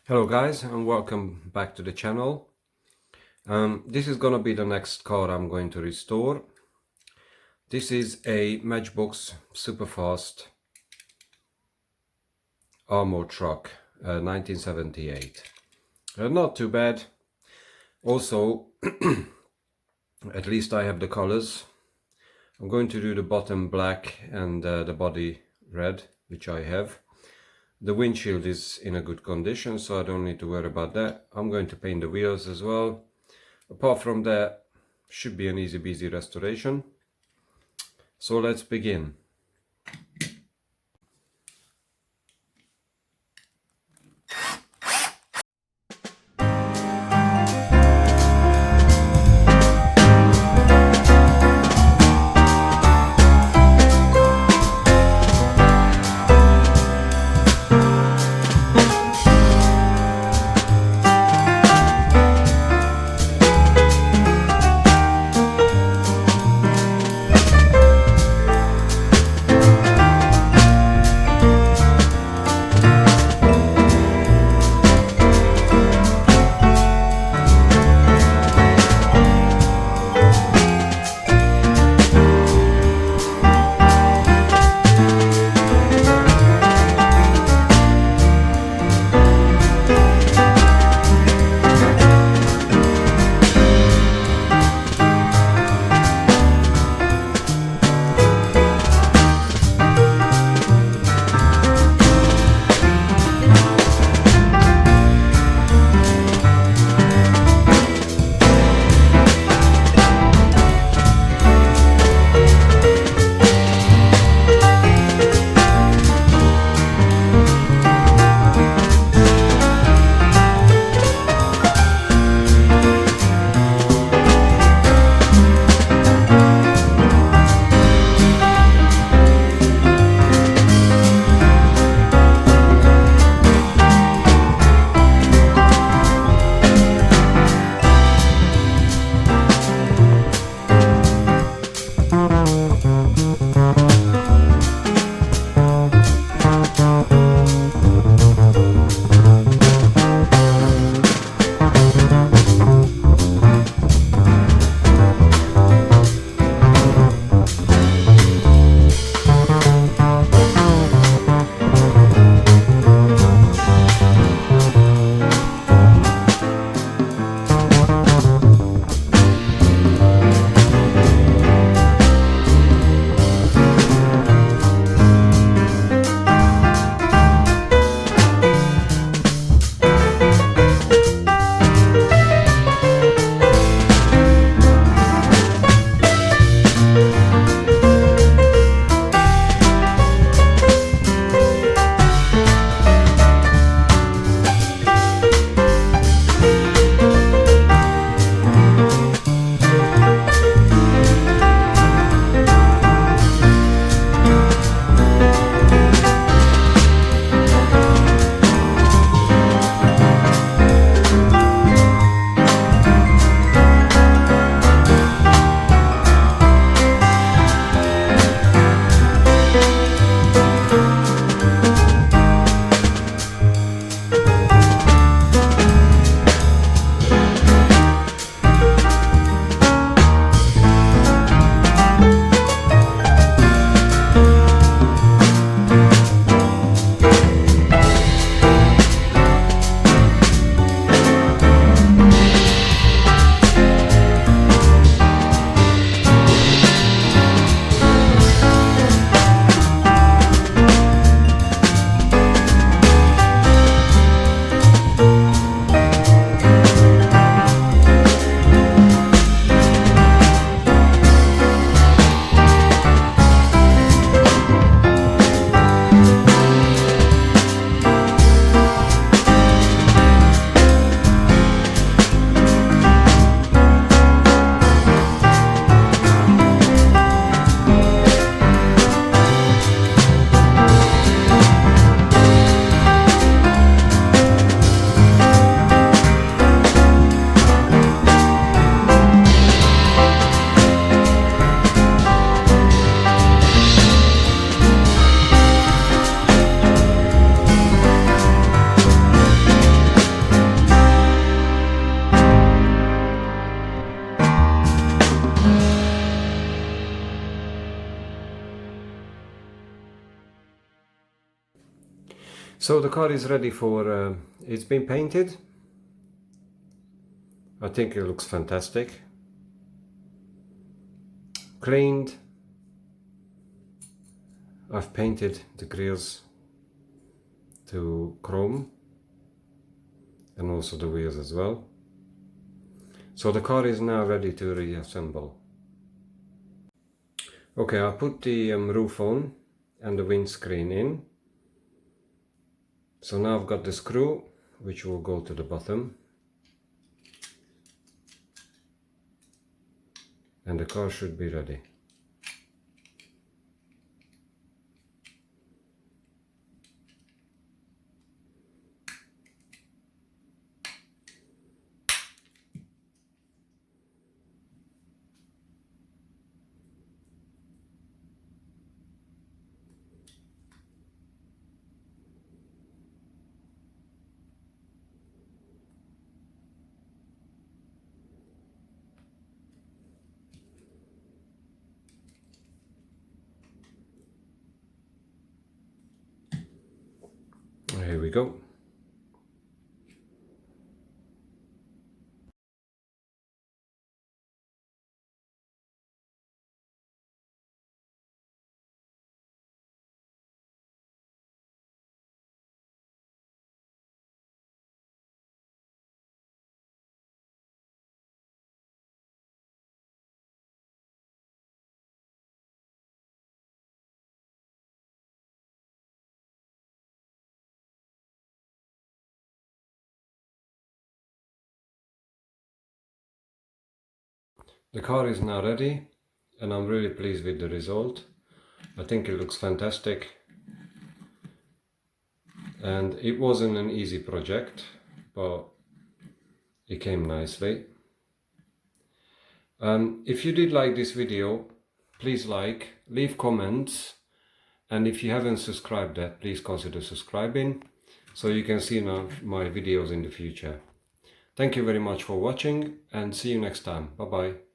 Hello guys, and welcome back to the channel. This is gonna be the next car I'm going to restore. This is a Matchbox Superfast armor truck, 1978. Not too bad. Also, at least I have the colors. I'm going to do the bottom black and the body red, which I have. The windshield is in a good condition, so I don't need to worry about that. I'm going to paint the wheels as well. Apart from that, should be an easy peasy restoration. So let's begin. So the car is ready for, it's been painted. I think it looks fantastic. Cleaned. I've painted the grills to chrome and also the wheels as well. So the car is now ready to reassemble. Okay, I put the roof on and the windscreen in. So now I've got the screw which will go to the bottom. And the car should be ready. Here we go. The car is now ready and I'm really pleased with the result. I think it looks fantastic. And it wasn't an easy project, but it came nicely. If you did like this video, please like, leave comments, and if you haven't subscribed yet, please consider subscribing so you can see my videos in the future. Thank you very much for watching and see you next time. Bye bye.